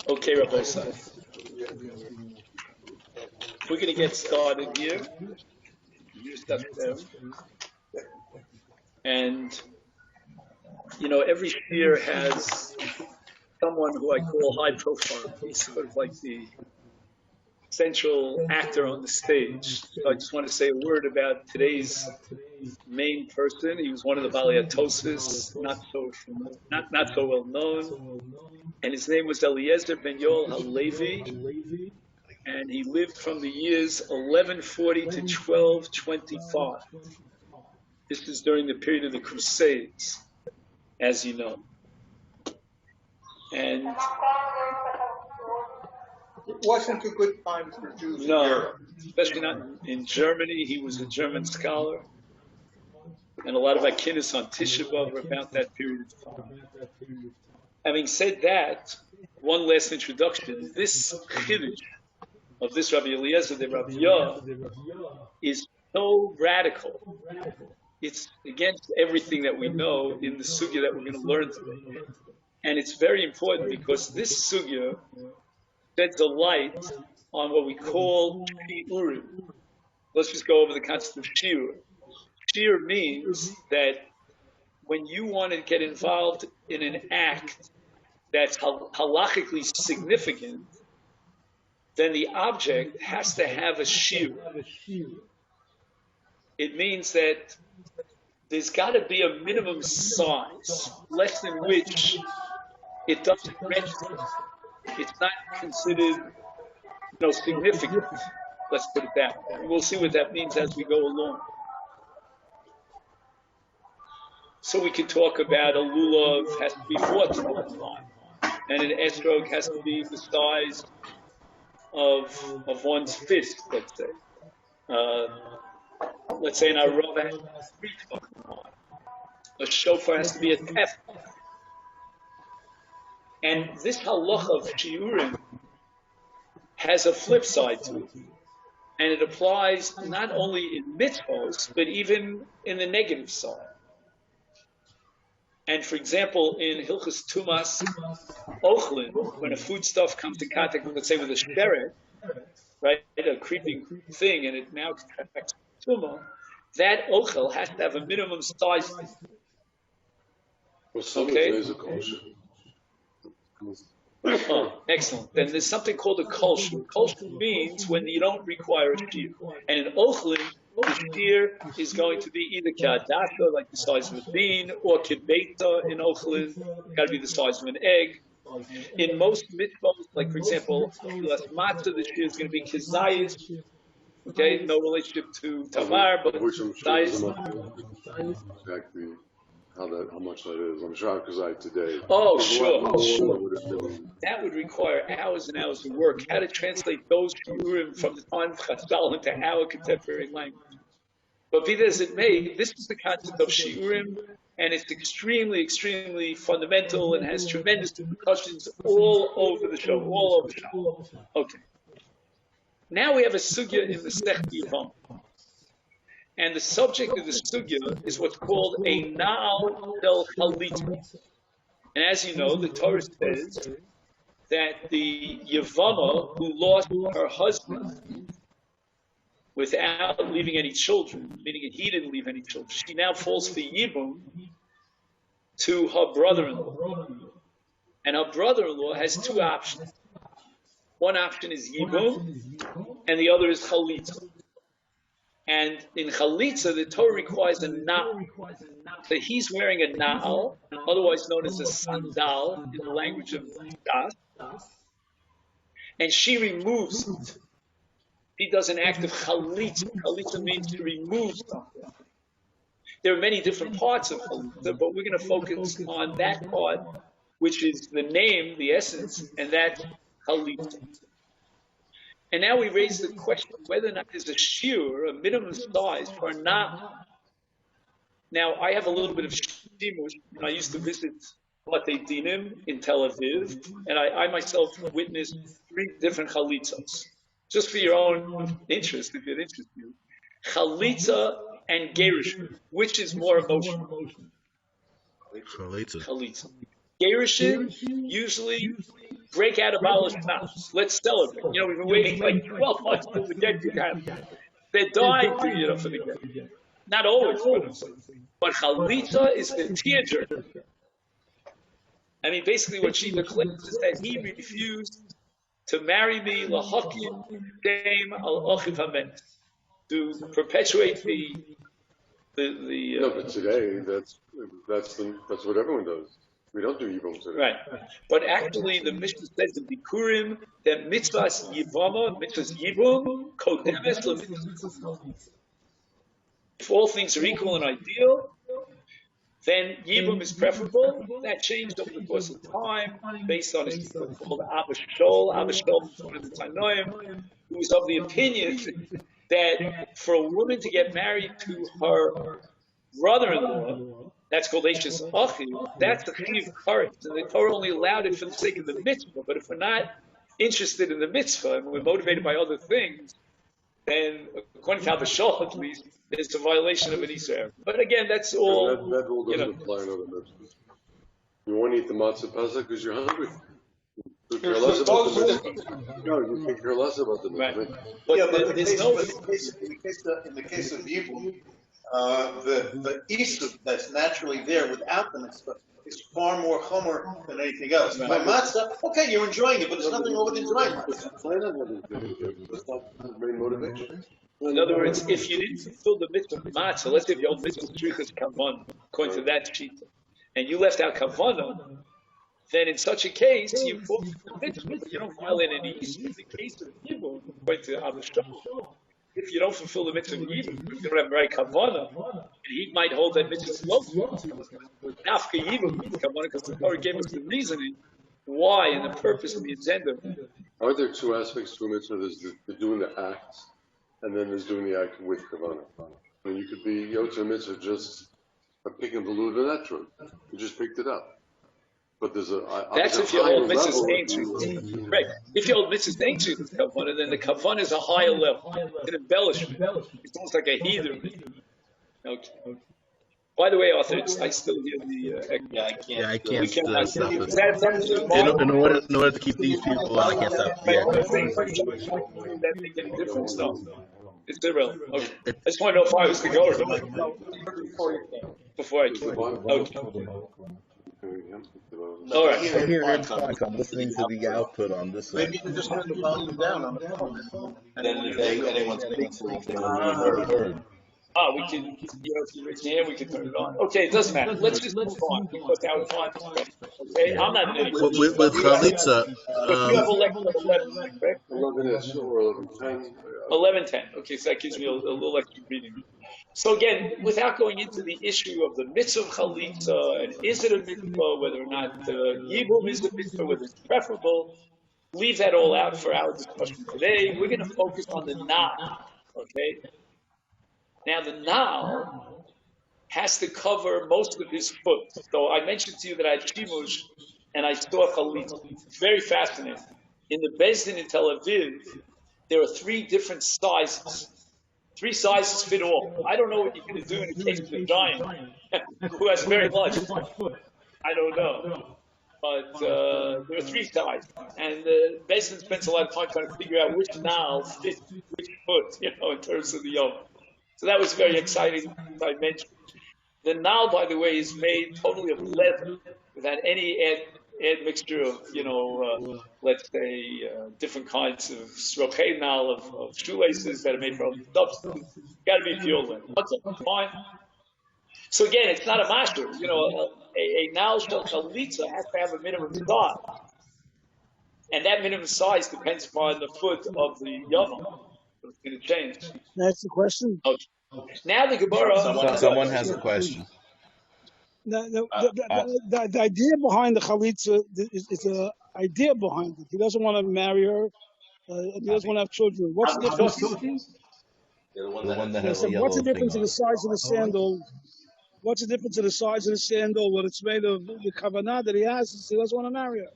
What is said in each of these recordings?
Okay, Rabbi Azarya. We're going to get started here. And, every year has someone who I call high profile. He's sort of like the central actor on the stage. So I just want to say a word about today's main person. He was one of the Baliatosis, not so well known. And his name was Eliezer ben Yoel Halevi. And he lived from the years 1140 to 1225. This is during the period of the Crusades, as you know. And it wasn't a good time for Jews. No, especially not in Germany. He was a German scholar. And a lot of Akinis on Tisha B'Av were about that period of time. Having said that, one last introduction. This Chiddush of this Rabbi Eliezer the Rabbi is so radical. It's against everything that we know in the sugya that we're going to learn today. And it's very important because this sugya sheds a light on what we call shiurim. Let's just go over the concept of shiur. Shiur means that when you want to get involved in an act that's halachically significant, then the object has to have a shiur. It means that there's got to be a minimum size, less than which it doesn't register. It's not considered, significant. Let's put it that way. We'll see what that means as we go along. So we could talk about a lulav has to be 14 long, and an estrog has to be the size of one's fist, let's say. Let's say an arava has to be 3 long. A shofar has to be a tef. And this halacha of shiurim has a flip side to it. And it applies not only in mitzvahs, but even in the negative side. And for example, in Hilchas Tumas Ochlin, when a foodstuff comes in contact, let's say with a sheret, right, a creeping thing, and it now affects Tumah, that ochel has to have a minimum size. Okay? Oh, excellent. Then there's something called a kolshu. Kolshu means when you don't require a shear. And in Ochlin, the shear is going to be either k'adasha, like the size of a bean, or kibeta in Ochlin, got to be the size of an egg. In most mitzvahs, like for example, matzah, the shear is going to be kizayis. Okay, no relationship to tamar, but kizayis. Exactly. How much that is. I'm shocked because today. Oh, sure. That would require hours and hours of work. How to translate those shiurim from the time of Chazal into our contemporary language. But be that as it may, this is the concept of shiurim, and it's extremely, extremely fundamental and has tremendous repercussions all over the show, all over the show. Okay. Now we have a sugya in the Sech Yevamot. And the subject of the sugya is what's called a na'al del chalitza. And as you know, the Torah says that the Yevama who lost her husband without leaving any children, meaning he didn't leave any children, she now falls for yibum to her brother-in-law. And her brother-in-law has 2 options. One option is yibum, and the other is chalitza. And in Chalitza, the Torah requires a na'al. So he's wearing a na'al, otherwise known as a sandal in the language of Das. And she removes it. He does an act of Chalitza. Chalitza means to remove something. There are many different parts of Chalitza, but we're going to focus on that part, which is the name, the essence, and that's Chalitza. And now we raise the question whether or not there's a shiur, a minimum size for a na'al. Now, I have a little bit of shimush. I used to visit Batei Dinim in Tel Aviv, and I myself witnessed 3 different chalitzas. Just for your own interest, if it interests you. Chalitza and gerushin, which is more emotional? Chalitza. Gerushin, usually break out a bottle of schnapps. Let's celebrate. You know, we've been waiting like 12 months till the get could happen. They died for the get. Not always, but Chalitza is the tearjerker. I mean, basically what she declares is that he refused to marry me, lahakim dame al achiv hamet, to perpetuate the. No, but today that's what everyone does. We don't do yibum today. Right, but actually the Mishnah says in Bikurim that mitzvahs yibama, mitzvahs yibum, kodemes lemitzvahs. If all things are equal and ideal, then Yibum is preferable. That changed over the course of time based on a people called Abba Shol. Abba Shol was one of the Tanoim who was of the opinion that for a woman to get married to her brother-in-law, that's called Eishes Achi, that's the Chiv Karet. And the Torah only allowed it for the sake of the mitzvah. But if we're not interested in the mitzvah and we're motivated by other things, then according to Abba Shol at least, it's a violation of an Israel. But again, that's all. That rule doesn't apply in other mitzvahs. You want to eat the matzah pesach because you're hungry. You care less about the mitzvah. No, you can care less about the mitzvah. Right. But in the case of Yibum, the Isur that's naturally there without the mitzvah is far more chomer than anything else. By matzah, okay, you're enjoying it, but there's nothing wrong with enjoying it. It's not very motivation. In other words, if you didn't fulfill the mitzvah of matzah, let's say if your mitzvah is kavanah, according to that sheet, and you left out kavanah, then in such a case, you fulfill the mitzvah, but you don't violate any issue. In the case of Yibum, according to Abba Shol, if you don't fulfill the mitzvah of Yibum, if you don't have right kavanah, and he might hold that mitzvah is low. Nafka Yibum means kavanah because the Torah gave us the reasoning why and the purpose and the agenda. Are there two aspects to a mitzvah? There's the doing the act, and then there's doing the act with kavanah. And you could be yotzer mitzvah just picking the lulav, that's true. You just picked it up. But there's that's if you hold mitzvah's ancient. Right. If you hold mitzvah's ancient kavanah, then the kavanah is a higher level. It's an embellishment. It's almost like a heather. Okay. By the way, Arthur, I still hear the. I can't stop it. Is that something In order to keep these people on, I can't stop the echo. That make any difference, though. It's irrelevant. Okay. I just want to know if I was to go before I came. Okay. All right. I'm hearing it twice. I'm listening to the output on this side. Maybe you can just turn the volume down on the phone. And then if anyone's speaking, they will be heard. We can, if you raise your hand, we can turn it on. Okay, it doesn't matter. Let's just move on because our time is spent. Okay, I'm not an idiot. With Chalitza, you have 11, correct? 11-ish or 11-10. 11:10. Okay, so that gives me a little extra reading. So again, without going into the issue of the mitzvah of Chalitza, and is it a mitzvah, whether or not Yibum is a mitzvah, whether it's preferable, leave that all out for our discussion today. We're going to focus on the Na'al, okay? Now, the Na'al has to cover most of his foot. So I mentioned to you that I had Shimush and I saw Chalitza. It's very fascinating. In the Beis Din in Tel Aviv, there are 3 different sizes. 3 sizes fit all. I don't know what you're going to do in the case of a giant who has very large foot. I don't know. But there are 3 sizes. And the Beis Din spends a lot of time trying to figure out which Na'al fits which foot, in terms of the yoke. So that was very exciting, as I mentioned. The Na'al, by the way, is made totally of leather without any admixture of, let's say, different kinds of srochei Na'al, of shoelaces that are made from substance. Got to be pure leather. That's fine. So again, it's not a master. A Na'al shel Chalitza has to have a minimum size. And that minimum size depends upon the foot of the Yavam. It's going to change. That's the question. Okay. Now the Gemara. Someone has a question. The idea behind the Chalitza is an idea behind it. He doesn't want to marry her. He doesn't want to have children. What's the difference? The one that has what's the difference in the size of the sandal? What's the difference in the size of the sandal when it's made of the kavanah that he has? He doesn't want to marry her.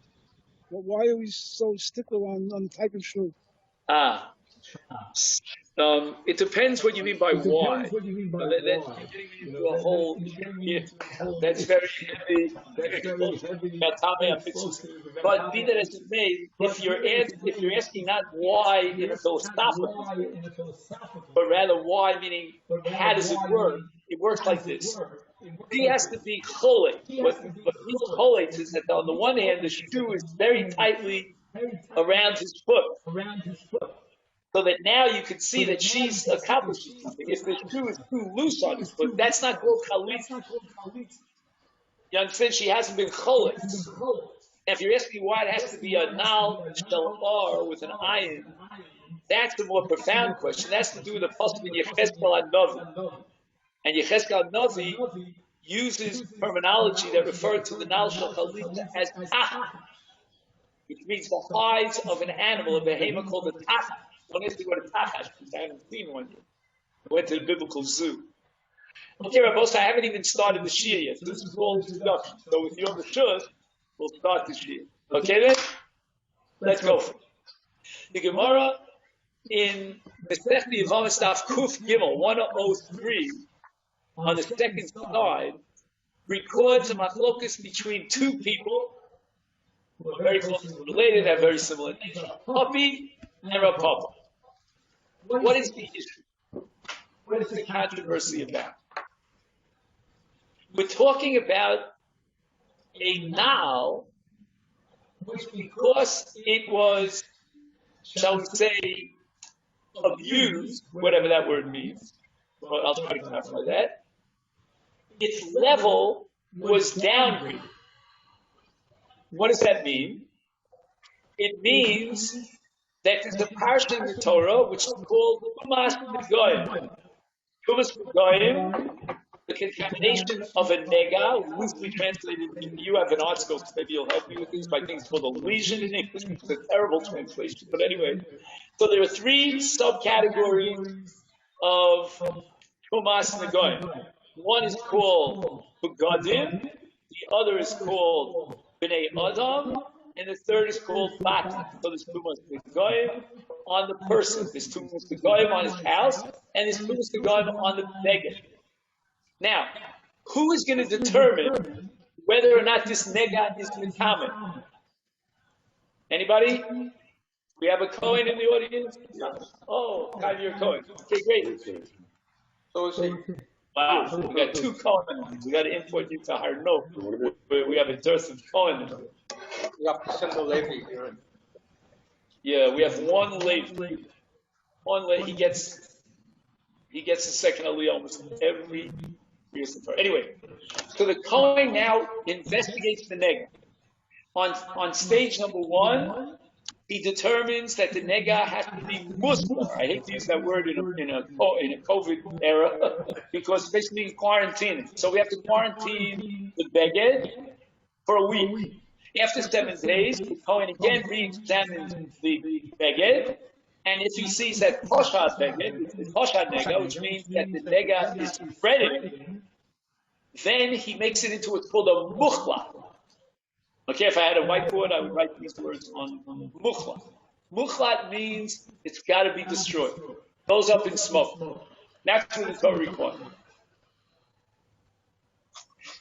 Why are we so stickler on the type of shoe? It depends what you mean by why. That's getting into a whole. That's very heavy. But be that as it may, if you're asking not why in a philosophical sense, but rather why, meaning how does it work? It works like this. He has to be cholet. What means cholet is that on the one hand, the shoe is very tightly around his foot. So that now you can see that she's accomplishing something. If the shoe is too loose on his foot, that's not called chalitza. You understand? She hasn't been chalitz. Now, if you're asking why it has to be a nal shalar with an ayin, that's the more profound question. That's to do with the pasuk in Yechezkel Hanavi. And Yechezkel Hanavi uses terminology that refer to the nal shel chalitza as tach, which means the hides of an animal, a behemoth called the tach. Don't ask me what a tachash is. I haven't seen one yet. I went to the biblical zoo. Okay, Rabbi, I haven't even started the shir yet. This is all introduction. So if you're the shir, we'll start the shir. Okay then? Let's go for it. The Gemara in Masechet Yevamos Daf Kuf Gimel 103 on the second side records a machlokus between two people who are very closely related, have very similar nature. Papi and Rav Papa. What is the issue? What is the controversy about? We're talking about a nal, which because it was, shall we say, abused, whatever that word means, well, I'll try to clarify that, its level was downgraded. What does that mean? It means that there's a parsha in the Torah which is called Tumas B'Goyim. Tumas B'Goyim, the contamination of a nega, loosely translated. You have an art school, so maybe you'll help me with this. I think it's called a lesion in English, which is a terrible translation. But anyway, so there are three subcategories of Tumas B'Goyim. One is called Begadim, the other is called B'nei Adam, and the third is called Bat. So there's Tumas B'Goyim on the person, there's Tumas B'Goyim on his house, and there's Tumas B'Goyim on the beggar. Now, who is going to determine whether or not this nega is mitamen? Anybody? We have a Kohen in the audience? Oh, Kai, you're a Kohen. Okay, great. So is he. Wow, we got two Kohen. We got to import you to Harno. We have a dearth of Kohen. We have to send the Levi here. Yeah, we have one Levi. One Levi. He gets the second Aliyah almost every year. Anyway, so the Kohen now investigates the nega. On stage number one, he determines that the nega has to be Muslim. I hate to use that word in a COVID era because it's basically quarantine. So we have to quarantine the beged for a week. After 7 days, the Kohen again re-examines the beged, and if he sees that Poshat beged, the Poshat nega, which means that the nega is spreading, then he makes it into what's called a muchlat. Okay, if I had a whiteboard, I would write these words on muchlat. Muchlat means it's got to be destroyed. Goes up in smoke. That's what the Torah requires.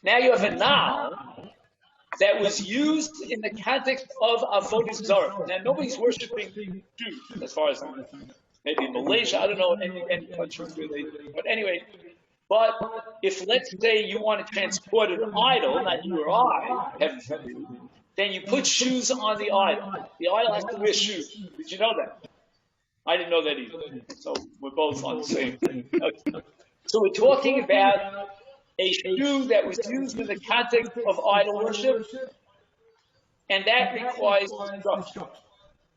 Now you have a nal that was used in the context of Avodah Zarah. Now nobody's worshiping Jews, as far as I know. Maybe in Malaysia, I don't know, any countries where they do. But anyway, but if let's say you want to transport an idol, not you or I, heaven forbid, then you put shoes on the idol. The idol has to wear shoes. Did you know that? I didn't know that either. So we're both on the same thing. Okay. So we're talking about a shoe that was used in the context of idol worship, and that requires destruction.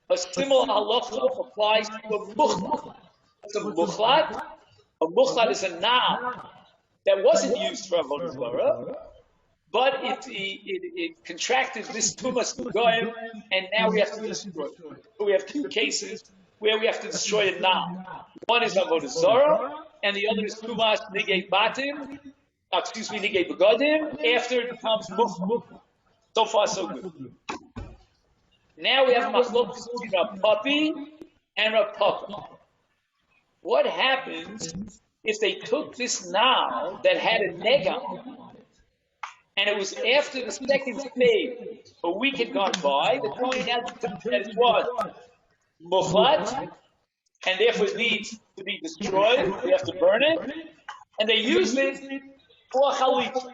A similar halacha applies to a muchlat. What's a muchlat? A muchlat is a nal that wasn't used for Avodah Zarah, but it contracted this tumas b'goyim, and now we have to destroy it. So we have two cases where we have to destroy a nal. One is Avodah Zarah, and the other is tumas nigei batim. Nigei begadim, after it becomes muchlat. So far, so good. Now we have a machlokas between Rav Papi and Rav Papa. what happens if they took this now that had a nega on it, and it was after the second stage, a week had gone by, the Kohen had determined that it was muchlat, and therefore it needs to be destroyed, we have to burn it, and they used it for chalitza.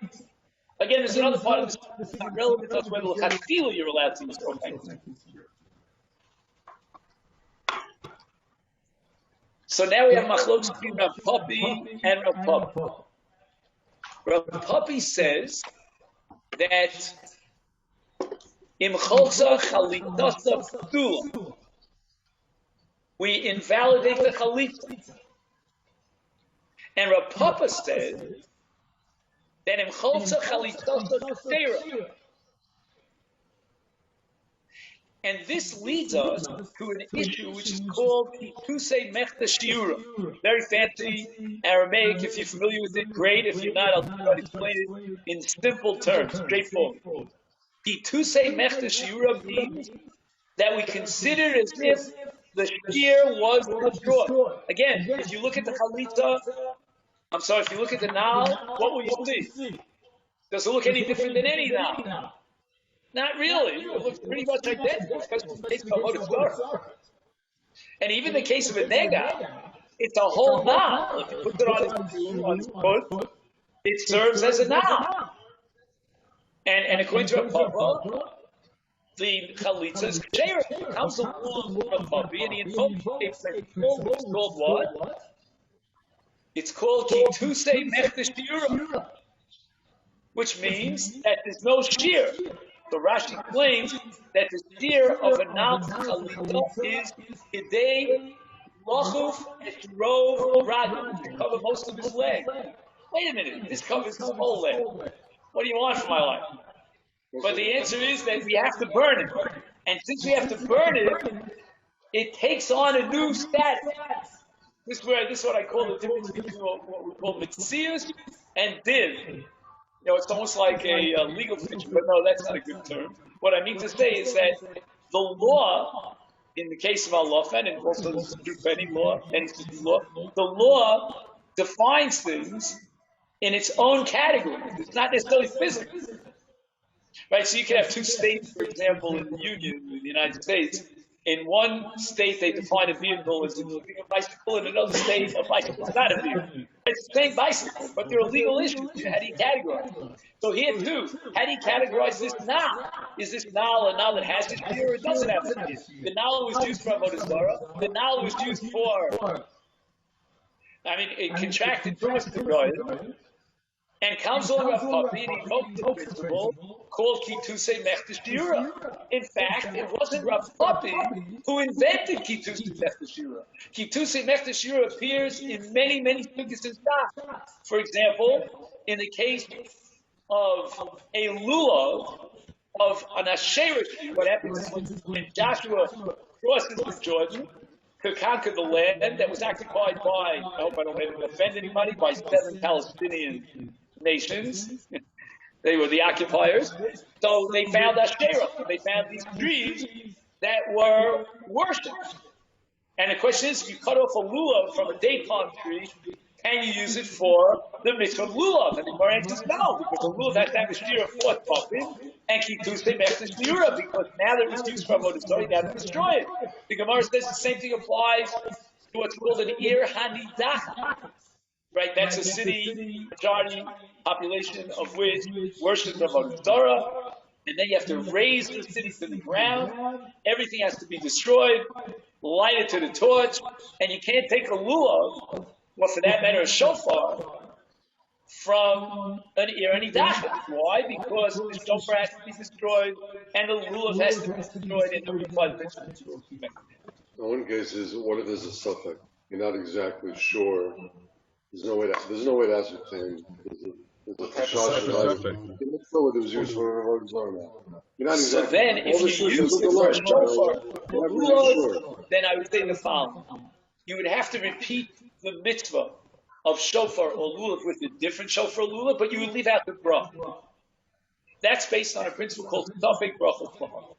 Again, there's another part of this, it's not relevant to us whether l'chatchila you're allowed to use for chalitza. So now we have machlokes between Rav Papi and Rav Papi. Rav Papi says that im cholza chalitasa ptula, we invalidate the chalitza. And Rav Papa says that im cholza chalitasa ktera. And this leads us to an issue which is called Kitusei Mechta Shiura. Very fancy Aramaic. If you're familiar with it, great. If you're not, I'll try to explain it in simple terms, straightforward. Kitusei Mechta Shiura means that we consider as if the shear was destroyed. Again, if you look at the Chalitza, if you look at the Nal, what will you see? Does it look any different than any Nal? Not really. It looks pretty much identical, especially in the case of a Motor. And even the case of a Nega, it's a whole Nal. If you put it on his foot, it serves as a Nal. And according to Rav Papa, the Chalitza is Ksheira. It comes along with Rav Papi, and he invokes it's called what? It's called Kitusei Mechta Shiura, which means that there's no shear. So Rashi claims that the shear of a Nal Chalitza is Hidei Lachuf Eshrov Ragim, to cover most of his leg. Wait a minute, this covers his whole leg. What do you want from my life? But the answer is that we have to burn it. And since we have to burn it, it takes on a new status. This is what I call the difference between what we call mitzias and div. It's almost like a legal fiction, but no, that's not a good term. What I mean to say is that the law, in the case of halacha, and also this is true for any law, any law, the law defines things in its own category. It's not necessarily physical. Right? So you can have two states, for example, in the Union, in the United States. In one state, they define a vehicle as a bicycle. In another state, a bicycle is not a vehicle. It's the same bicycle, but there are legal issues. How do you categorize it? So here, too, how do you categorize this now? Is this now a now that has this shear or it doesn't have this shear? The now was used for Avodah Zarah. The now was used for, it contracted first to Goyim. And comes along Rav Papi and he invoked the principle called Kitusei Mechta Shiura. In fact, it wasn't Rav Papi who invented Kitusei Mechta Shiura. Kitusei Mechta Shiura appears in many, many sugis and stocks. For example, in the case of a lulav, of an asherish, what happens when Joshua crosses the Jordan to conquer the land that was occupied by, I hope I don't offend anybody, by 7 Palestinian nations. They were the occupiers. So they found Asherah. They found these trees that were worshipped. And the question is, if you cut off a lulav from a date palm tree, can you use it for the mitzvah of lulav? And the Gemara answers no, because the lulav has to have a shear of 4th puffin and Kitusei Mechta Shiura, because now that it was used for Avodah Zarah, you have to destroy it. The Gemara says the same thing applies to what's called an Ir Hanidach. Right, that's a city, majority population of which worships Avodah Zarah, and then you have to raise the city to the ground. Everything has to be destroyed, light it to the torch, and you can't take a lulav, or for that matter, a shofar, from an Ir Hanidach. Why? Because the shofar has to be destroyed, and the lulav has to be destroyed in order to apply the principle. One case is, what if there's a suffix? You're not exactly sure. There's no way to ascertain. There's a shot it was used for Avodah Zarah. So then, if you use it for a shofar, then I would say the following. You would have to repeat the mitzvah of shofar or lulav with a different shofar or lulav, but you would leave out the bracha. That's based on a principle called tafek bracha.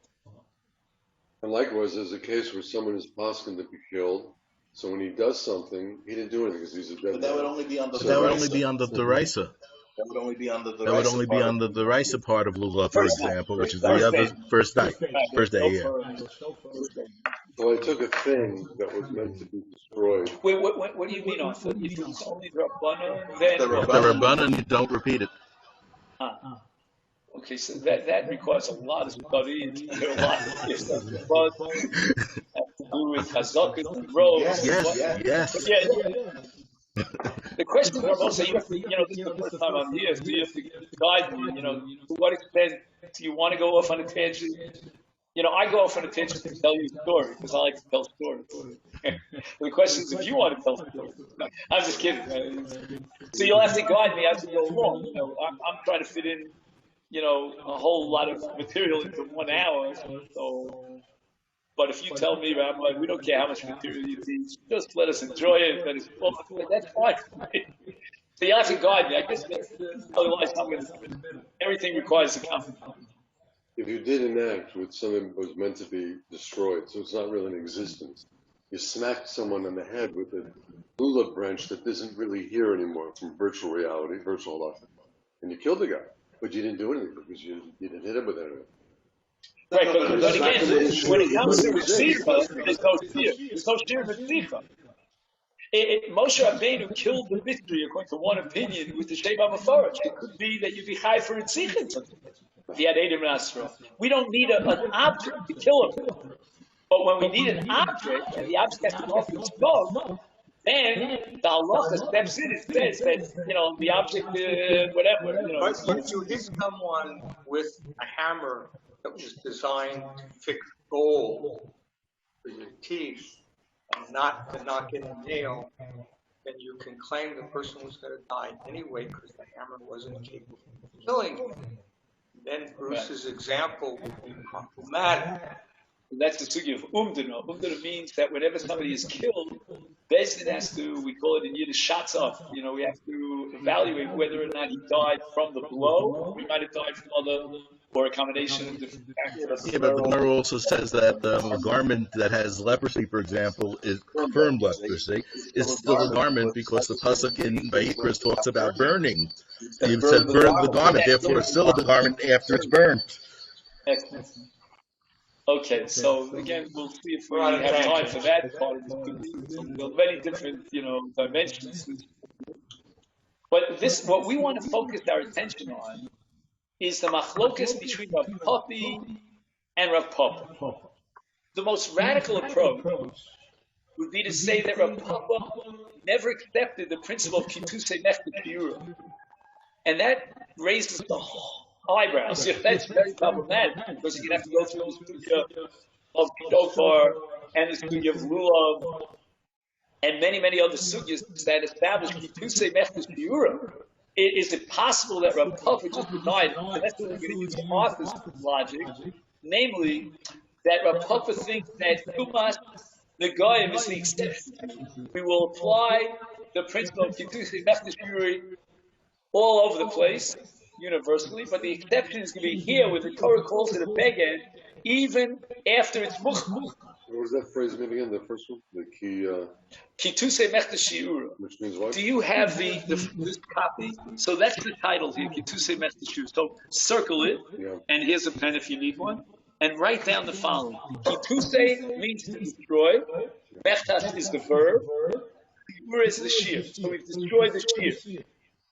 And likewise, there's a case where someone is posking to be killed, So when he does something, he didn't do anything because he's a dead But that would man. only be on the But that would only be on the Deraisa. That would only be on the That would only be on the Deraisa part of Lulav, for First night. example, which is First the other day. first day. Right. First day, yeah. So I took a thing that was meant to be destroyed. Wait, what do you mean on foot? If it's only Rabbana, then The If the Rabbanan, you don't repeat it. Okay, so that requires a lot of study. There are a lot of different but have to do with chazakas and rows. Yes. Yeah. The question is also, you have to, this is the first time I'm here, so you have to guide me, to what extent do you want to go off on a tangent? I go off on a tangent to tell you a story, because I like to tell stories. The question is if you want to tell stories. No, I'm just kidding. So you'll have to guide me as we go along. I'm trying to fit in, a whole lot of material into 1 hour. So, but if you tell me, Rabbi, we don't care how much material you teach, just let us enjoy it. That's fine. So you have to guide me. I guess otherwise everything requires a comment. If you did an act with something that was meant to be destroyed, so it's not really in existence, you smacked someone on the head with a lulav branch that isn't really here anymore from virtual reality, virtual life, and you killed the guy, but you didn't do anything because you didn't hit him with anything. Right, but again, when it comes to Mitzvah, there's no fear. There's no fear of Mitzvah. Moshe Rabbeinu killed the mystery, according to one opinion, with the Shem HaMafaraj. It could be that you'd be high for Tzichin. If he had Edom and Asra. We don't need an object to kill him. But when we need an object, and the object has to go off its dog, then the halacha steps in. It says that, the object, whatever. But if you hit someone with a hammer that was designed to fix gold for your teeth and not to knock in a nail, then you can claim the person was going to die anyway because the hammer wasn't capable of killing him. Then Bruce's example would be problematic. That's the sugi of umdana. Umdana means that whenever somebody is killed, Bezdin has to, we call it in Yiddish, shots off. We have to evaluate whether or not he died from the blow, or he might have died from other, or a combination of different factors. Yeah, but the Gemara also says that a garment that has leprosy, for example, is confirmed leprosy, is still a garment because the pasuk in Vayikra talks about burning. It said burn the garment, therefore it's still a garment after it's burned. Excellent. Okay, so again, we'll see if we have time for that part of this. There are many different, dimensions. But what we want to focus our attention on is the machlokas between Rav Papi and Rav Papa. The most radical approach would be to say that Rav Papa never accepted the principle of Kitusei Nefesh B'Yura. And that raises the eyebrows. That's very problematic because you're going to have to go through the studio of Shofar and the studio of Lulav and many, many other sugyas that establish Kitusei Nefesh B'Yura. Is it possible that Rav Papa just denied, and that's what we're going to use Arthur's logic, namely that Rav Papa thinks that Tumas Negayim is the exception. We will apply the principle of Kitusei Nefesh B'Yura all over the place, universally, but the exception is going to be here where the Torah calls it a beged, even after it's muchmuch. What was that phrase again? The first one? The key... Kitusei Nefesh B'Yura. Which means what? Do you have this copy? So that's the title here, Kitusei Nefesh B'Yura. So circle it, and here's a pen if you need one, and write down the following. Kitusei means to destroy. Mechtas is the verb. B'Yura is the shear. So we've destroyed the shear.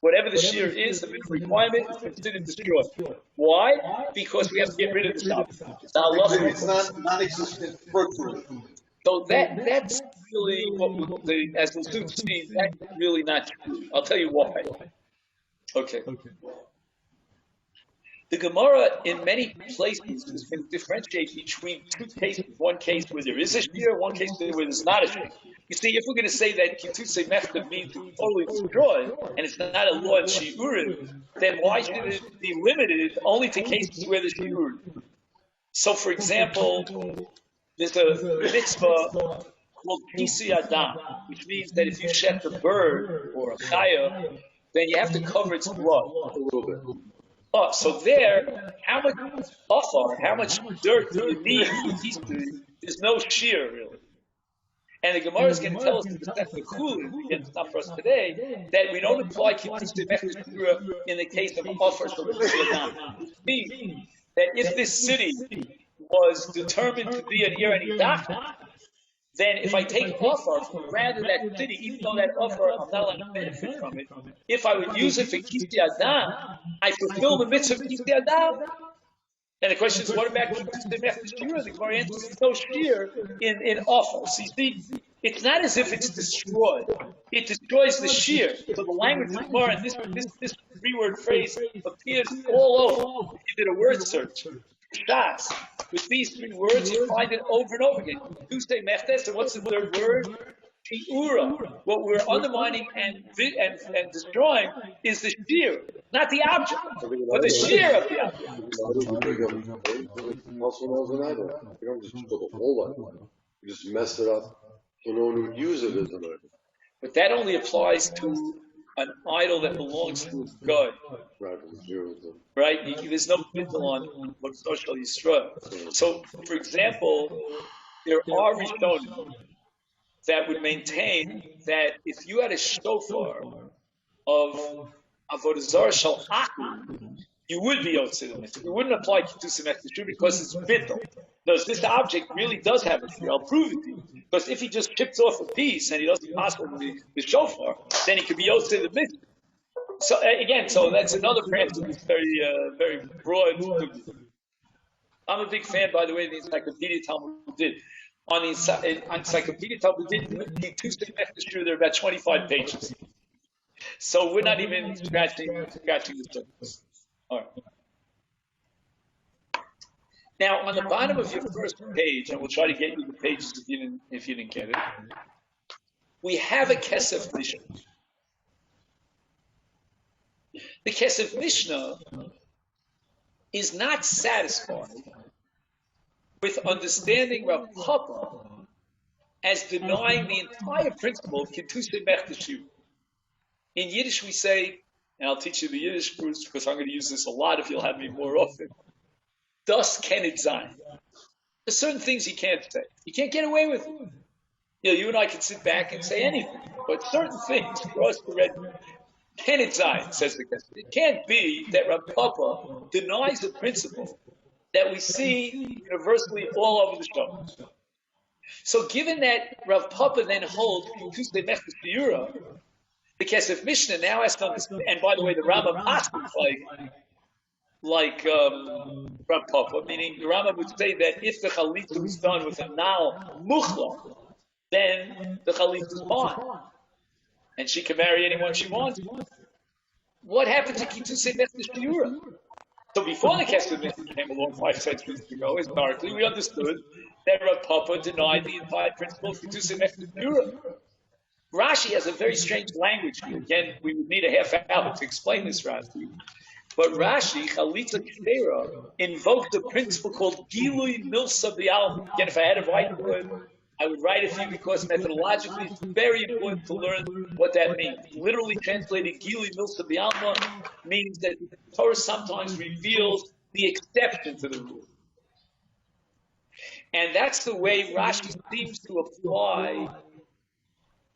Whatever the shear is, the minimum requirement is considered destroyed. Why? Because we have to get rid of the stuff. It's non-existent virtually. So that's really what as we'll soon see, that's really not true. I'll tell you why. Okay. The Gemara in many places is going to differentiate between two cases. One case where there is a shear, one case where there's not a shear. You see, if we're going to say that Kitusei Nefesh means to totally destroy, and it's not a law in Shiurim, then why should it be limited only to cases where there's Shiurim? So, for example, there's a mitzvah called Kisi Adam, which means that if you shed the bird or a chaya, then you have to cover its blood a little bit. Oh, so there, how much dirt do you need? There's no shear, really. And the Gemara is going to tell us in the second Chulin, again, it's not for us today, that we don't apply Kibbutz Mechta in the case of Offer Shalom. Which means that if this city was determined to be an Ir and Idach, then if I take Offer from the ground of that city, even though that Offer, I'm not allowed to benefit from it, if I would use it for Kisi Adam, I fulfill the mitzvah of Kisi Adam. And the question is, what about Kibbutz Mechta? The Gemara answers, there's no shear in Offer. So you see, it's not as if it's destroyed. It destroys the shear. So the language of the Gemara, and this three-word phrase appears all over. If you did a word search, Shas, with these three words, you find it over and over again. Kibbutz Mechta, so what's the third word? Shiura. What we're undermining and destroying is the shear, not the object, but the shear of the object. You don't just put the whole idol. You just mess it up. So no one would use it as an idol. But that only applies to an idol that belongs to a god. Right? There's no bittul on what social Yisrael. So, for example, there are Rishonim that would maintain that if you had a shofar of Avodah Zarah Shal Akum, you would be Yotzei the mitzvah. You wouldn't apply Kibbutz Mechta because it's bittul. Because this object really does have a tree. I'll prove it to you. Because if he just chips off a piece and he doesn't pass on the shofar, then he could be Yotzei the mitzvah. So again, so that's another branch of this very broad. I'm a big fan, by the way, of the Encyclopedia Talmud did. On the Encyclopedia Talmud did, the Tuesday Mechta, there are about 25 pages. So we're not even scratching the surface. All right. Now, on the bottom of your first page, and we'll try to get you the pages if you didn't get it, we have a Kesef Mishnah. The Kesef Mishnah is not satisfied with understanding Rav Papa as denying the entire principle of Kibbutz Mechta Shiur. In Yiddish, we say, and I'll teach you the Yiddish proofs because I'm going to use this a lot if you'll have me more often. Das kennet sein. There's certain things you can't say. You can't get away with it. You and I can sit back and say anything, but certain things cross the red. Kennet sein, says the guest. It can't be that Rav Papa denies the principle that we see universally all over the show. So, given that Rav Papa then holds Kibbutz Mechta Shiur, the Kesef Mishnah now has to understand. And by the way, the Rambam asks like Rav Papa, meaning the Rambam would say that if the Chalitza is done with a Nal Muchla, then the Chalitza is fine. And she can marry anyone she wants. What happened to Kibbutz Mechta Shiur? So before the Kesef Mishnah came along 5 centuries ago, historically, we understood that Rav Papa denied the entire principle of Kibbutz Mechta Shiur. Rashi has a very strange language here. Again, we would need a half hour to explain this, Rashi. But Rashi, Chalitza K'Tera, invoked a principle called Gilui Milsa B'Alma. Again, if I had to write it, I would write it for you because methodologically it's very important to learn what that means. Literally translated, Gilui Milsa B'Alma means that the Torah sometimes reveals the exception to the rule. And that's the way Rashi seems to apply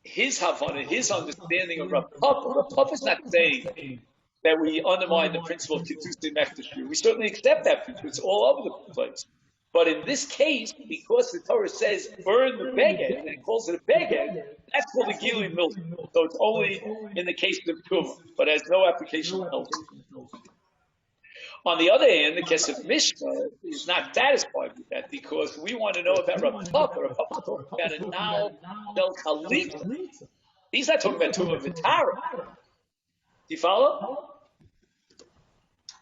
his Havana, his understanding of Rav Papa. Rav Papa is not saying that we undermine the principle of Kibbutz Mechta Shiur. We certainly accept that principle. It's all over the place. But in this case, because the Torah says burn the beged, and it calls it a beged, that's called a Gilui Milsa. So it's only in the case of Tumah, but has no application elsewhere. On the other hand, the Kesef Mishnah is not satisfied with that because we want to know about Rav Papa. Rav Papa talking about a Nal Del Chalitza. He's not talking about Tumah V'Tara. Do you follow?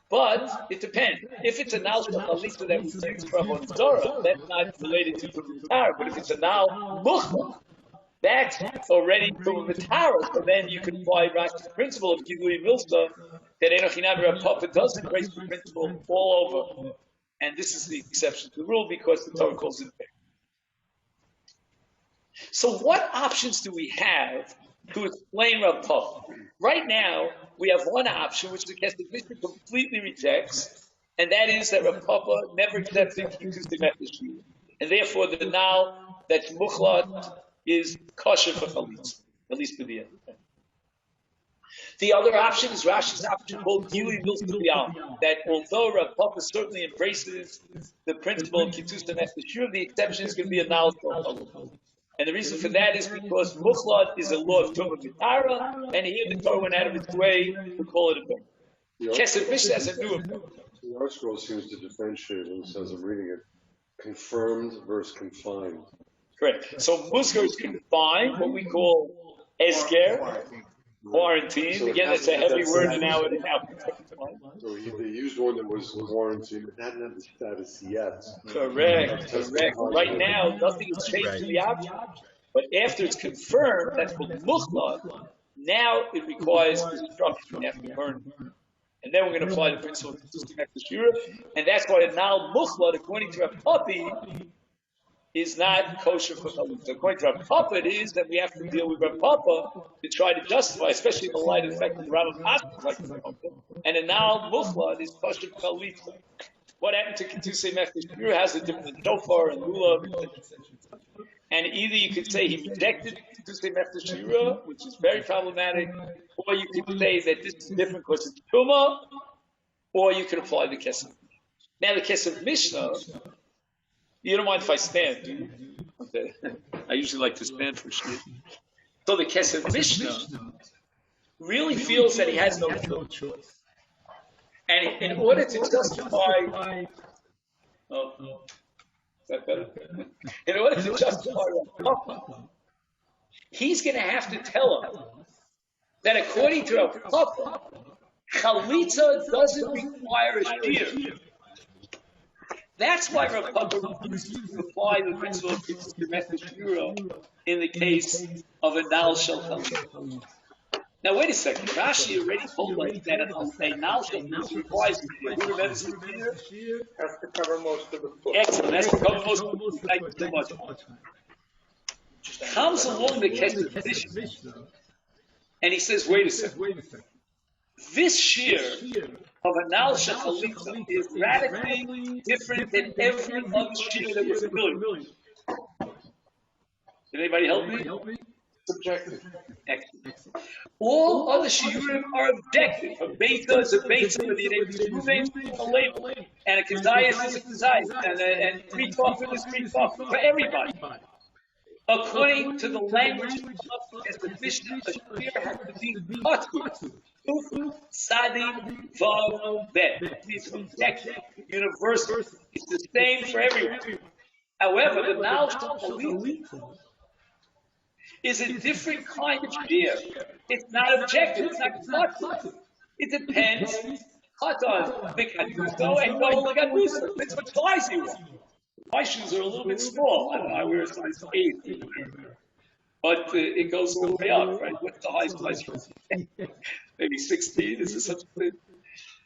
But it depends. If it's a Nal Del Chalitza that was used for Avodah Zarah, that's not related to Tumah V'Tara. But if it's a Nal Muchla, that's already Tumah V'Tara. So then you can apply Rashi's principle of Gilui Milsa, that Enochinam Rav Papa does embrace the principle all over. And this is the exception to the rule because the Torah calls it fair. So what options do we have to explain Rav Papa? Right now, we have one option which the Kesef Mishnah completely rejects, and that is that Rav Papa never accepted Kibbutz Mechta Shiur. And therefore the Nal that's Muchlat is kosher for chalitza, at least for the end. The other option is Rashi's option called Gili Vilsiyam, that although Rav Papa certainly embraces the principle of Kitus and Nefesh, the exception is going to be a Nal Shal. And the reason for that is because Muchlad is a law of Tumah B'Tara, and here the Torah went out of its way to call it a burn. Kesef Mishnah has a new approach. The R scroll seems to differentiate, and says I'm reading it, confirmed versus confined. Correct. So Musker is confined, what we call Esger, quarantine. So Again, that's a heavy word now. So they used one that was quarantined, but that didn't have the status yet. Correct. Right now, nothing has changed to the object. But after it's confirmed, that's called Muchlad. Now it requires destruction after burning. And then we're going to apply the principle of Kitus Nefesh Shira. And that's why a Nal Muchlad, according to Rav Papa, is not kosher for chalitza. According to Rav Papa, it is that we have to deal with Rav Papa to try to justify, especially in the light of the fact that the Rambam Ashkenaz like Rav Papa, and a Nal Muchlad is kosher for chalitza. What happened to Kitus Nefesh Shira has a different shofar and lulav, and either you could say he rejected Kitus Nefesh Shira, which is very problematic, or you could say that this is different because it's Tumah, or you could apply the Kesef. Now the Kesef Mishnah. You don't mind if I stand, do you? Okay. I usually like to stand for shit. So the Kesef Mishnah really feels that he has no choice. And in order to justify... Oh, is that better? In order to justify Rav Papa, he's going to have to tell him that according to Rav Papa, Chalitza doesn't require a shear. That's why Rav Papa refused to apply the principle of Kitus Nefesh Shira in the case of a Nal Shel Chalitza. Now wait a second. Rashi already told us that a Nal Shel Chalitza requires a shear. Who remembers the shear? Has to cover most of the foot. Excellent. That's to cover most of the foot. Thank you so much. Comes along the Kesef Mishnah, and he says, wait a second. This shear of a Nal Shel Chalitza is radically different than every other shear that we're familiar with. Did anybody help me? Subjective. Excellent. All other shiurim are objective. A beta is a beta, but the name is a label. And a kazayas is a kazayas. And three tofim is three tofim for everybody. According to the language of the Mishnah, a shear has to be katu. Sadi Vav Bet. It's objective, universal. It's the same for everyone. However, the Nal Shel Chalitza is a different kind of shear. It's not objective. It's not katu. It depends. Katan, Mikaduso, and Go Lagaduso. That's what size you want. My shoes are a little bit small. I don't know. I wear a size 8. But it goes all the way up, right? What's the highest size for maybe 16? Is this such a thing?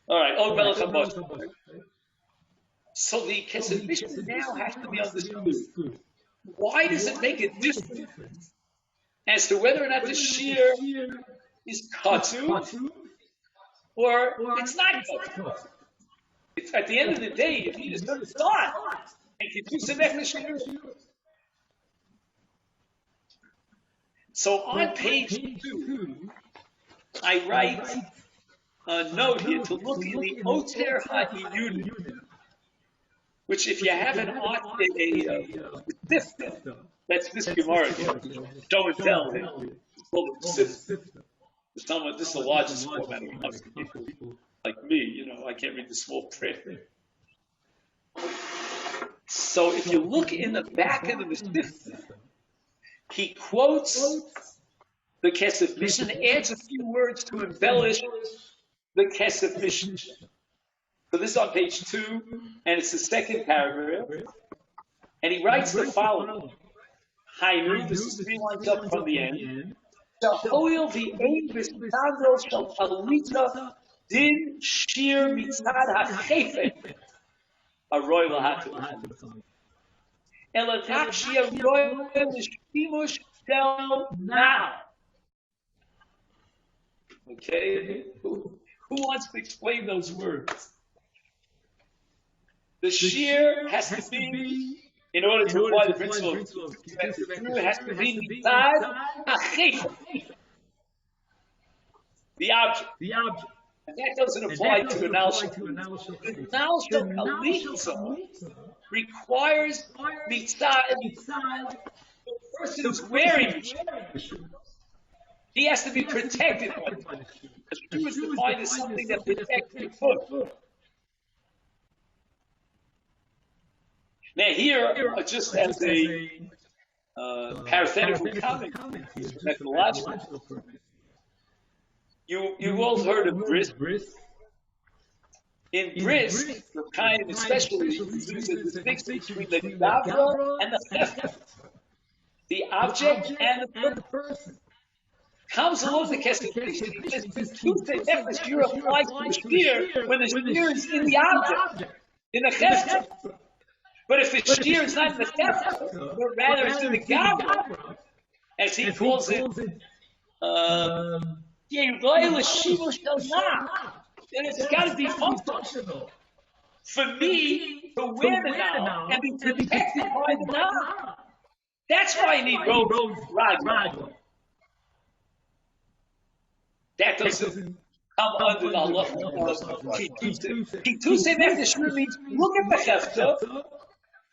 All right. Oh, Melech. So the Kesef Mishnah now has to be understood. Why does it make a difference as to whether or not the shear is katu or it's not katu? It's at the end of the day, if you just start and Kitus Nefesh Shira. So on page 2, I write a note here to look in the Oter HaIyudim, which if you have an Sifta, that's this Gemara here, show and tell, it's called a Sifta. This is the largest format of people like me, I can't read the small print. So if you look in the back of the Sifta, he quotes the Kesef Mishnah and adds a few words to embellish the Kesef Mishnah. So this is on page 2, and it's the second paragraph. And he writes the following. Hainu, this is 3 lines up from the end. Sha'oil v'ein v'standro shal Chalitza din shir mitzad ha'chefen aroy l'hatim. Elatak shir roy l'shkimush del now. Okay, who wants to explain those words? The shear has to be in order to apply the principle of it has to be mitzad achiv, the object. And that doesn't apply to an al-shal. The al-shal chalitza requires mitzad. The person who's wearing the shoe, he has to be protected by the shoe. The shoe is defined as something that protects the foot. Now here, just as a parenthetical comment, methodological, you all heard of bris. In bris, the kind especially uses a distinction between the gavra and the chefta, the object and the person. Comes along the kesefisha. You're applied to the shear when the shear is in the object, in the chefta. But if the shear is not in the chefta, but rather it's in the gavra, as he calls it, then it's got to be functional. For me to wear the now and be protected by the now. That's why I need robe ragla. That doesn't come under the Allah. Kituse Mefesh means look at the chefta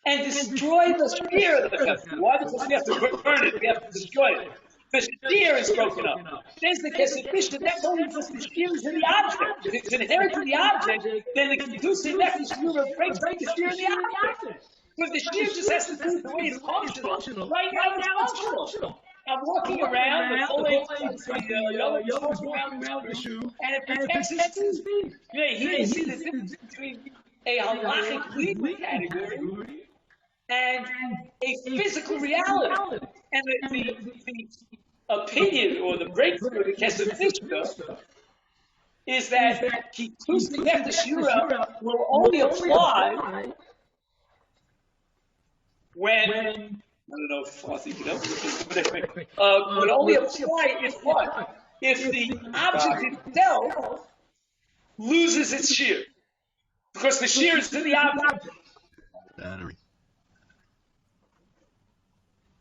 and destroy the shear of the chefta. Why? Because we have to burn it, we have to destroy it. The shear is broken up. There's the kesefisha. That's only because the shear is in the object. If it's inherent in the object, then the kituse Mefesh breaks the shear in the object. But the shear just has to do the way it's functional. Right now it's functional. I'm walking around with full length around the shoe, and it protects his feet. Here you see the difference between a halachic legal category and a physical reality. And the opinion or the breakthrough of the kesefisha is that kitus nefesh will only apply when, I don't know if Frothy can help with this, but would only apply if what? If the object itself loses its shear. Because the shear is to the object. Battery.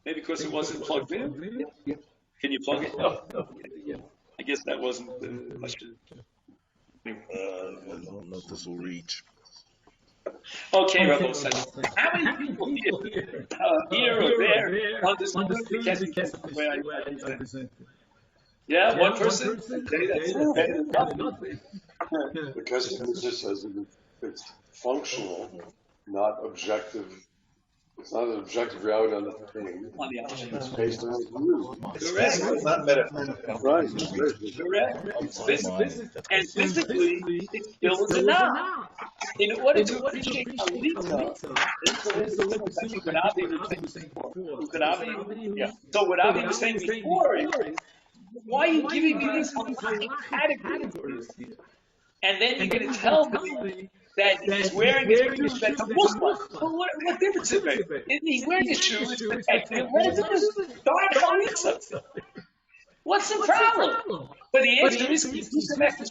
Maybe because it wasn't plugged in? Yeah. Can you plug it? No. I guess that wasn't the question. I don't know if this will reach. Okay, Rabbi Azarya. How many people here or there understood the kesef where I present? Yeah, one person? Okay, that's it. The kesef just says it's functional, not objective. It's not an objective reality on the thing. It's based on its view. Correct. It's not metaphysical. Right. Correct. And physically, it still is a now. In order to appreciate Chalitza, so what Avi was saying before is, why are you giving me these categories? And then you're going to tell me that he's wearing his shoes that's a Muslim. Well, what difference does it make? He's wearing his shoes, it's protected. What is this dark Chalitza? What's the problem? But the answer is,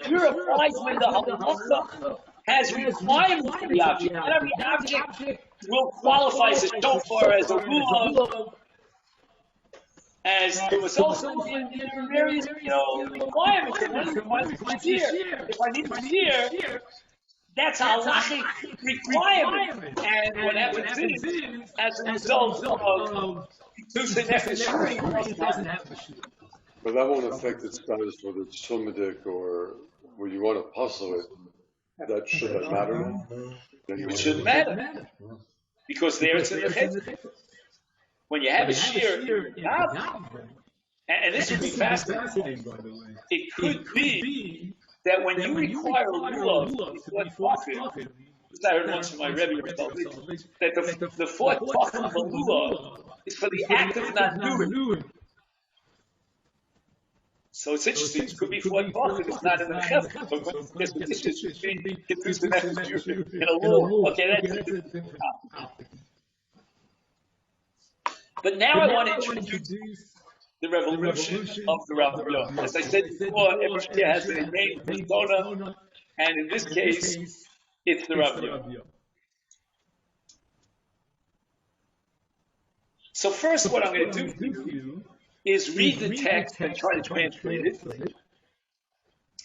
you're applied when the halacha has requirements for the object. Not every object will qualify as a shofar, as a rule, as there was also in various, requirements. If I need to steer, that's a halachic requirement. And what happens is, as a result of Tuesday Nefesh, doesn't have the shoe. But that won't affect its status, whether it's Shumadik or where you want to puzzle it. That shouldn't matter. It shouldn't matter. Because there it's in the head. When you have a shear, and this would be fascinating, by the way. It could be that when you require a lulav, I heard once from my Rebbe, that the fourth part of the lulav is for the act of not doing. So it's interesting. It could be fourth part, but it's not in the chef. But when there's petitions being confused the message in a lulav. Okay, that's a different topic. But now I want to introduce the revolution of the Rabbi. As I said before, every year has a name, persona, and in this case, it's the Rabbi. So first, what I'm going to do for you is read the text and try to translate it.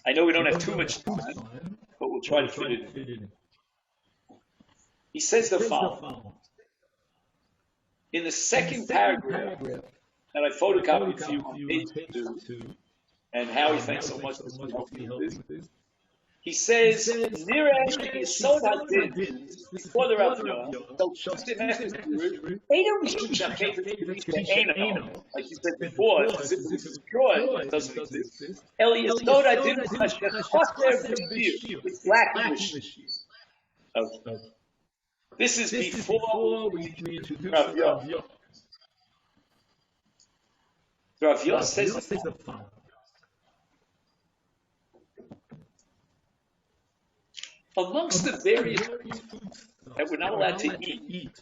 I know we don't have too much time, but we'll try to fit it in. He says the following. In the second paragraph that I photocopied for you on page 2, and Howie, thanks so much for helping me with this. He says, Nirash Yesod Hadin, before the Rav Yah, like you said before, as if it was destroyed, it doesn't exist. El Yesod Hadin, it's lacking the shear. Okay. This is before we introduce Rav Yah. Rav Yah says the following. Amongst the various foods that we're not allowed to eat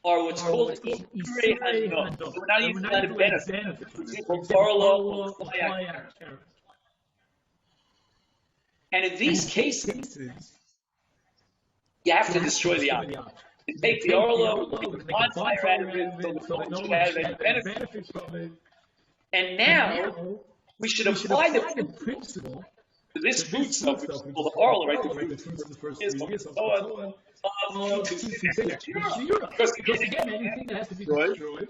are what's called Ikrei Hanot. We're not even allowed to benefit. For example, Barlow or Flayak. And in these cases, you have to destroy the object. You take the Orlo, take the bonfire out of it, so no one should have any benefit from it. And now, we should apply the principle to this food stuff, which is called the Orlo, right? The fruits of the first 3 years, so on. Because again, anything that has to be destroyed.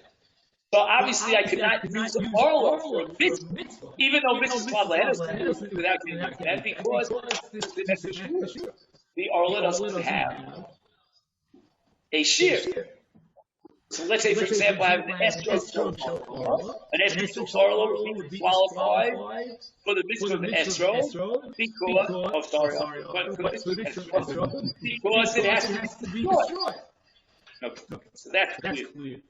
So obviously, I could not use the Orlo for a mitzvah, even though mitzvah is without getting that, because the Orlo doesn't have a shear. So let's say, for example, I have an estro. An estro Orlo would be qualified for the mitzvah of estro because it has to be destroyed. Okay. So that's clear.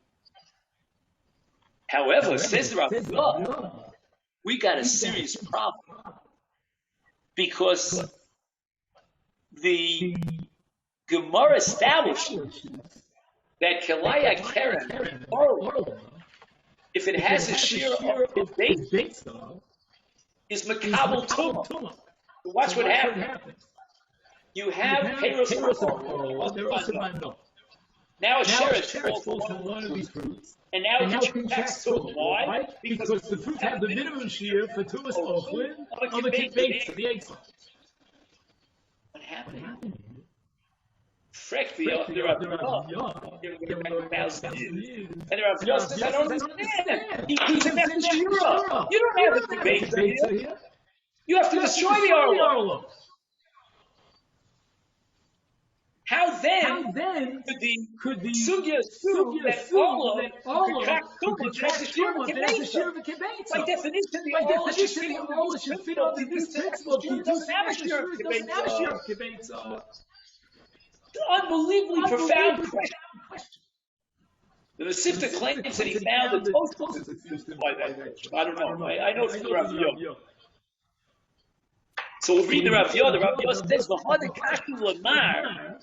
However, says the Rav Yah, we got a serious problem because the Gemara establishes that Kelaya Keren, if it has a shear of its base, is Makabel Tumah. So watch what happens. You have Peros now a sheriff falls on one of these fruits. And now it contracts to why? Because the fruits have the minimum shear for Tumas Ochlin of the Kibbeitz, the eggs. What happened? Freck the Rav Yah. Give him back 1,000 years. And the Rav Yah says, I don't understand. He keeps him after Shira. You don't have the Kibbeitz here. You have to destroy the Orlo. How then could the Sugya assume that Orlo contracts the shear of a Kibbeitz? By definition, the Orlo should fit on this principle. It doesn't have a shear of Kibbeitz. Unbelievably profound question. The Masifta claims that he found the Tosfos is confused by that question. I don't know. I know it's the Rav Yah. So we'll read the Rav Yah. The Rav Yah says, "V'had kashu lamar."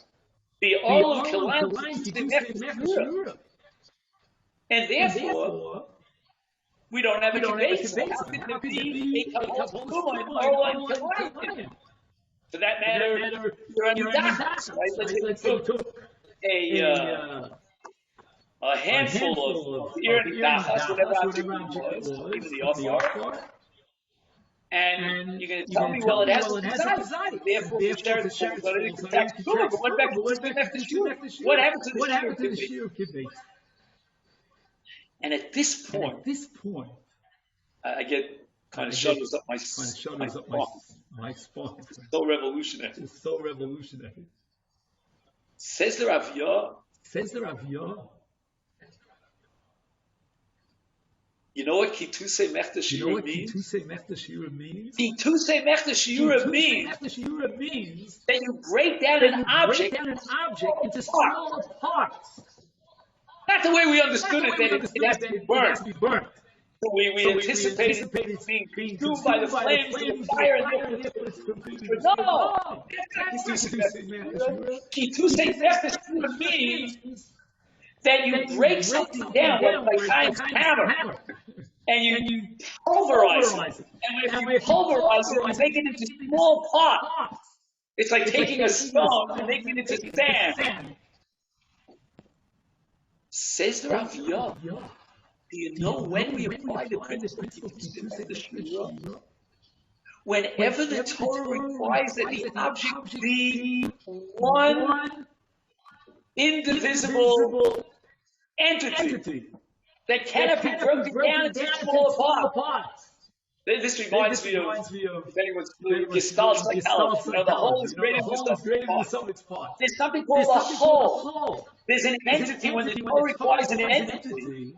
The Orlo of Kalan is the Efrat. And therefore, we don't have a Kibbeitz. How can there be a Kabbalah Tumah in Orlo and Kalan? For that matter, you're on your dachas, right? Let's say we took a handful of earring dachas, whatever object it was, even the offer. And you're going to tell me, well, it has to reside. Therefore, the sheriff but it contracts Tumah. But what happens to the shear of Kibbeitz? And at this point, I get kind of shudders up my spine. It's so revolutionary. Says the Rav Yah. You know what Kituse Mechta Shira means? Kituse Mechta Shira means that you break down an object into smaller parts. Not the way we understood it, that it has to be burnt. So we anticipated it being consumed by the flames of the fire. No! Kituse Mechta Shira means that you break something down like Chaim's hammer, and you pulverize it. And when you pulverize it, you make it into small parts. It's like taking a stone and making it into sand. Says the Rav Yah, do you know when we apply the principle to the Shira? Whenever the Torah requires that the object be one indivisible entity that cannot be broken down into small parts. This reminds me of, if anyone's familiar with Gestalt psychology, the whole is greater than the sum of its parts. There's something called a whole. There's an entity when the Torah requires an entity,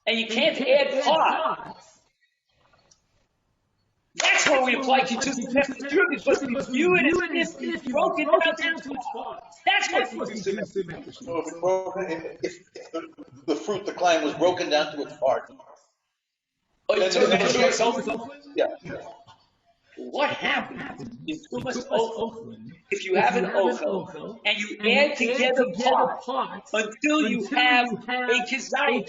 and you can't add parts. That's why we apply Kitzur Nefesh, because we view it as if it's broken down to its parts. That's what Kitzur Nefesh. So if the fruit, the climb, was broken down to its parts. Oh, you're talking about yourself? Yeah. What happens in Tumas Ochel if you have an Ochel and you add together parts until you have a Kizayit?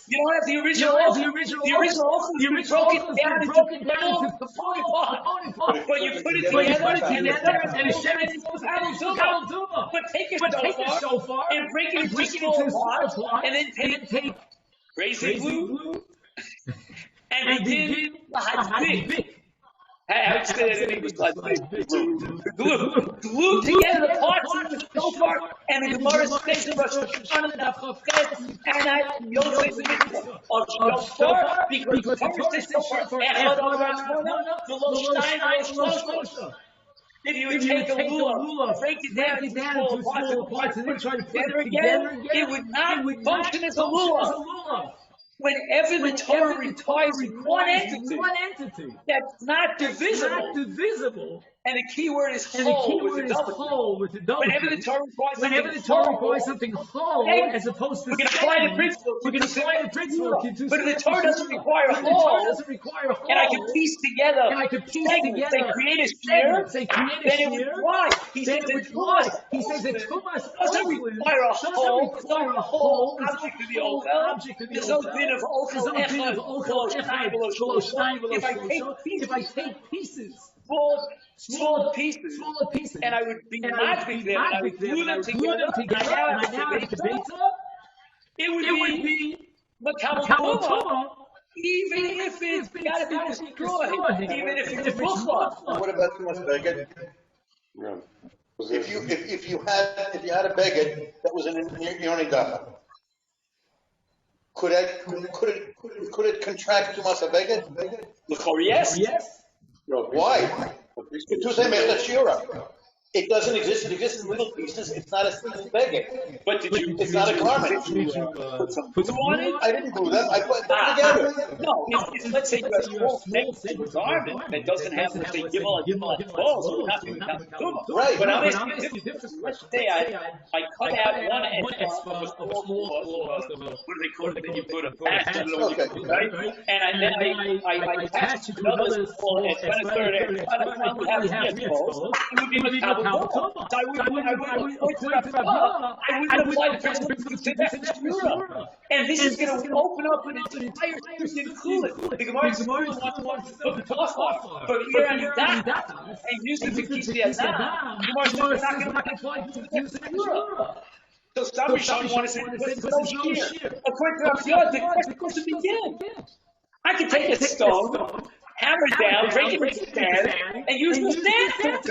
You don't have the original Ochel. The original Ochel is broken down into component parts. But you put it together and it's Kal Duma. But take it so far and break it into small parts and then take crazy glue and begin the I would say that in English, like glue together the parts of the shofar, and the Gemara says in Rosh Hashanah and Avchet, and I don't say the Mitzvah of shofar, because Torah says shofar, if you would take a lulav, break it down into small parts, and then try to put it together again, it would not function as a lulav. Whenever the Torah requires one entity that's not divisible, and the key word is whole with the double. Whenever the Torah requires something whole, as opposed to we're going to apply the principle. But if the Torah doesn't require whole, and I can piece together segments, they create a share, then it would fly. He says it's Tumas doesn't require a whole object to be Ochel. There's no bin of Ochel Echad. If I take pieces, small pieces, and I would be madbik them, and I would glue them together, it would be Makabel Tuma, even if it's got to be destroyed, even if it's Bukhla. What about too much beged? Yeah. If you had a beged that was in Yoni Gacha, could it contract too much a beged? Yes. Why? It doesn't exist. It exists in little pieces. It's not a single beged. But it's not a garment. Put them on it? I didn't glue them. I put them together. No, let's say you have a small garment that doesn't have, let's say, Gimel and balls, so not to Tuma. Right. But I'm asking a different question. Say I cut out one etzva of a small what do they call it? Then you put a patch on it, right? And then I attach another small etzva and a third etzva. I would have etzvos. It would be Makabel Tuma. So I would apply the principle to that. And this is going to open up an entire system coolant. The Gemara wants to put the toss off from here on Yudah and use it to keep the Azam. The Gemara is not going to apply to the So some Rishonim want to say there's no shear. According to Rabbi Azarya, the question doesn't begin. I can take a stone, hammer it down, break it into stand, and use the stand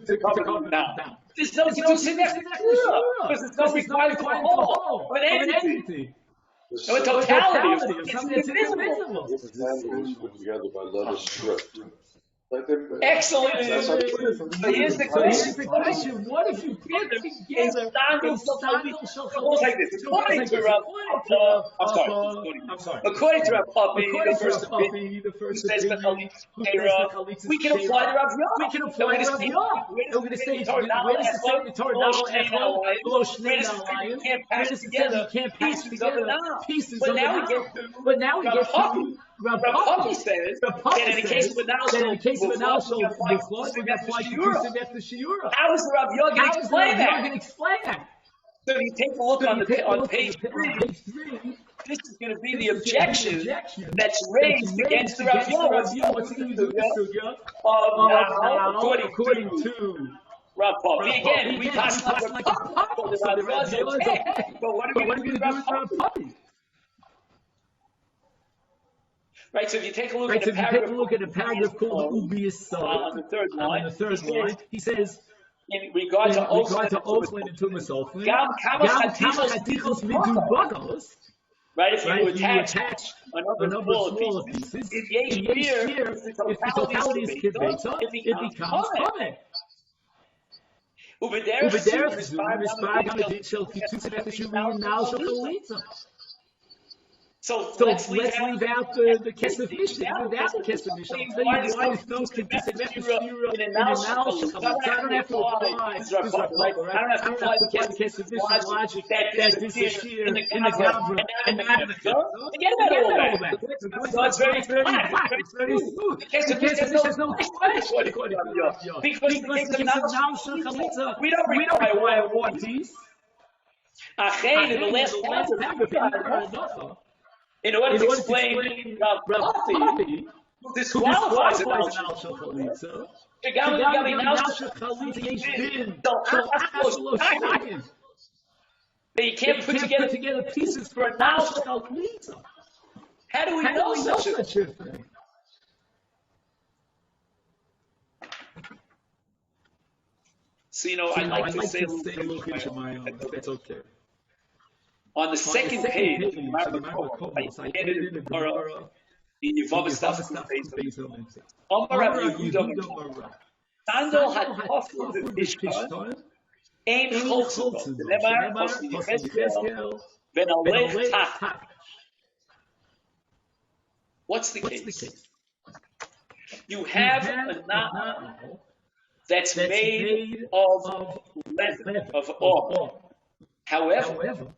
to cover it down. There's no Kiddushin because it's no requirement for a whole, but an entity. So in totality, it's invisible. This is language put together by letter script. Excellent. Here's the question. What if you put together like this? According to Rav According to Rav Papi, the first says the Chalitza, we can apply the Rav Yah. We can apply the Rav Yah. We're going to say the Torah you can't patch together pieces of it now. But now we get to Rav Papi says that in the case of an also, we're going to apply Kiddushin after Shiura. How is the Rav Yah going to explain that? So if you take a look on page 3, this is going to be the objection that's raised against the Rav Yah. What's the according to Rav Papi. Again, we pass like Rav Papi. So the Rav is okay. But what are we going to do with Rav Papi? Right, so if you take a look at the paragraph called Ubiyasa on the third line, he says, in regard to Oakland and Tumas Oakland, Gam Kama Medubagos, right, if you attach a number of smaller pieces, in year, if the totality is Kibeta, it becomes Chomet. Uberderech zu, Mispar Gamadit Shel Kitutz Nefesh Now Shel Chalitza. So let's leave out the Kesef Mishnah. Without the Kesef Mishnah, I'll tell you why if those can be in an analysis. I don't have to apply this right? I don't have to apply the Kesef Mishnah logic that this is here in the Gavra and not in the Gavra. Forget about all that. So it's very flat. It's very smooth. The Kesef Mishnah has no question. Because the case of now Shel Chalitza, we don't require one piece. In the last paragraph, in order to explain Rav Papi, disqualifies an Al Shel Chalitza. You can't put together pieces for an Al Shel Chalitza. How do we know such a thing? So, I'd like to say a little bit of my own. That's okay. On the second page, I added in the Gemara, in Yevamah stuff, Omar Rabbi Yehuda, Sandal HaTofu B'Mishkan, Ein Cholzu, V'nemar Chosni Yechezkel, V'nalech Tak. What's the case? You have a na'al that's made of leather, of ore. However,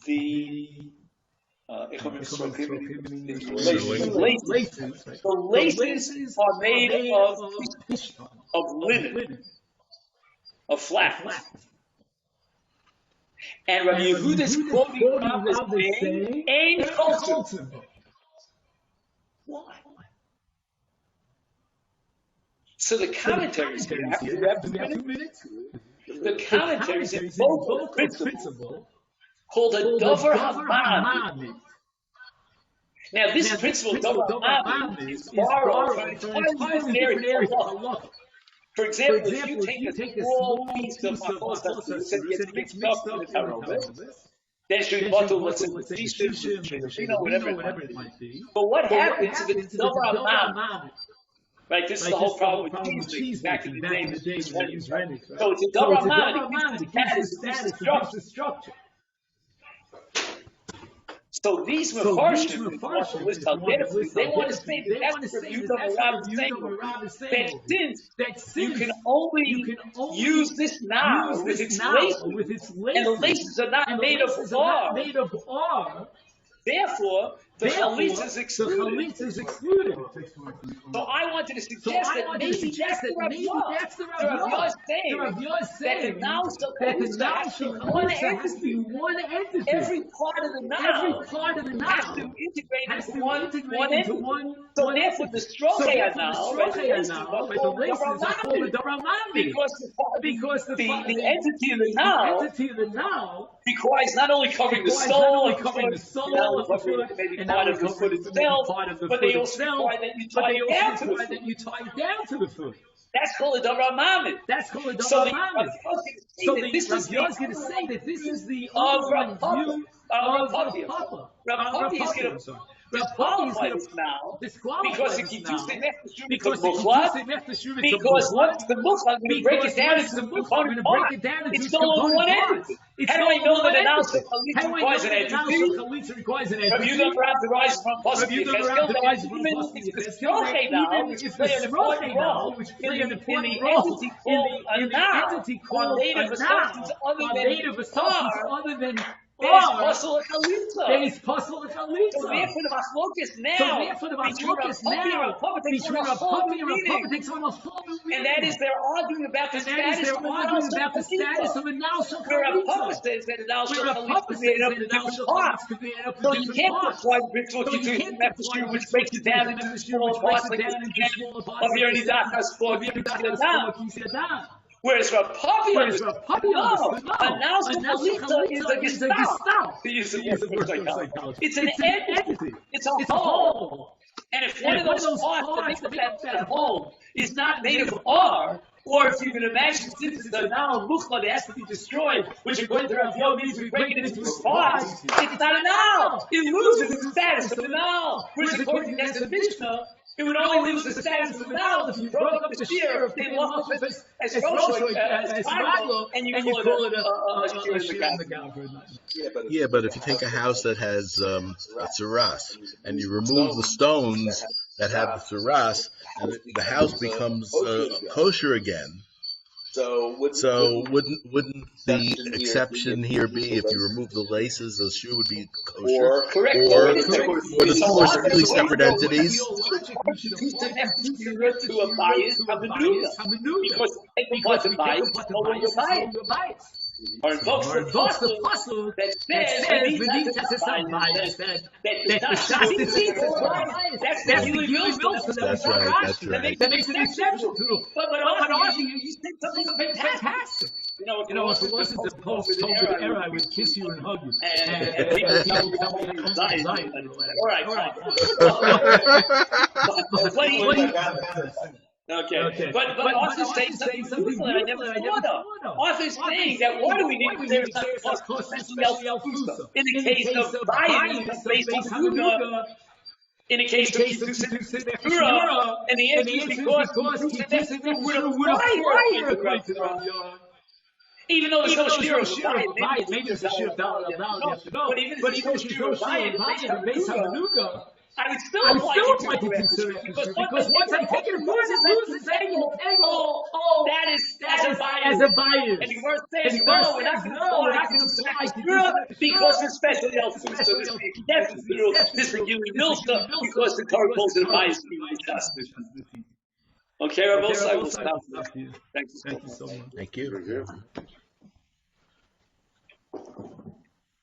the laces are made of linen, of flax. And Rabbi Yehuda is quoting Rav as saying, "Ein Cholzu." Why? So the commentaries here, do we have 2 minutes? The commentaries in both principle called a Dover Hamad. Now, this principle, Dover Hamad, is borrowed from an entirely different area of law. For example, if you take a small piece of Makosa, you said it's mixed up in the Tarot, then should be bottled, let's say, whatever it might be. But what happens if it's Dover Hamad? Right, this is the whole problem with cheese back in the day. So it's a Dover Hamad, it gives the structure. So these Mefarshim, they want to say that's the view of Rav is saying that since you can only use this now with its laces, and the laces are not made of ore, therefore the Chalitza is excluded. So I wanted to suggest that maybe that's the Rav saying that the now has to be one entity. Every part of the now has to integrate into one entity. So therefore the Strochei now, the laces are called the Ramami, because the entity of the now requires not only covering the soul, maybe part of the foot itself, but they also require that you tie it down to the foot. That's called a Davar Mamid. So the Rav is going to say that this is the Rav Papi. Rav Papi is going to disqualify this now because if you do say because once the Mukhla, when you break it down into the component part, it's no longer one entity. How do I know that an Al Shel Chalitza requires an entity? Have you done around the rise from possibly it's the Strochei now, which play an important role in the entity called a now, native assumptions other than there's puzzle of Chalitza. So therefore the Machlokes now between Rav Papi and Rav Papi takes on a whole new meaning. And that is they're arguing about the status of an Al Shel Chalitza. Where Rav Papi says that an Al Shel Chalitza is made up of different parts. So you can't apply Mitzvah Kitzur, which breaks it down into smaller parts like the of Yerni Dakas for Yerni Dakas. Whereas Rapapi understood, no, a Naus Chalitza is a gestalt. To use the word psychology. It's an entity. It's a whole. And if one of those parts that make up that whole is not made of R, or if you can imagine, since it's a Nal Mukhla that has to be destroyed, which according to Rav Yo means we break it into its parts, it's not a Nal. It loses its status of a Nal. Whereas according to the Mishnah, it would only lose the status of a Nal if you broke up the shear, they lost it as Raglo, and you call it a shear in the Galvin. Yeah, but if you take a house that has a tsaras and you remove the stones that have the tsaras, and the house becomes kosher again. So wouldn't the exception here be if you remove the laces, the shoe would be kosher? Correct. Or the two are completely separate entities? To a bias of the because the bias no longer bias. Or invokes the puzzle that says we need to decide that the shot that's the Mills. That's right. That makes an exception to it. But you said something fantastic. You know, if it wasn't the post-COVID era, I would kiss you and hug you. And people would tell me Zion. All right. What do you Okay. But Arthur's saying something beautiful that I never thought of. Arthur's saying that why do we need to say something else? In the case of Zion, based on Hanukkah, in the case of Kitzur, and the answer is because Kitzur would have right. Even though there's no shear of Zion, maybe there's a shear of Dal, but even if there's no shear of Zion, based on Hanukkah, I would still apply to consider because once I take it apart, it loses angle. That is as a bias. And the word says no, we're not going to apply because it's special else. So this regular Milsa because the Torah calls it a bias. Okay, Rabbi Azarya, will stop. Thank you so much. Thank you.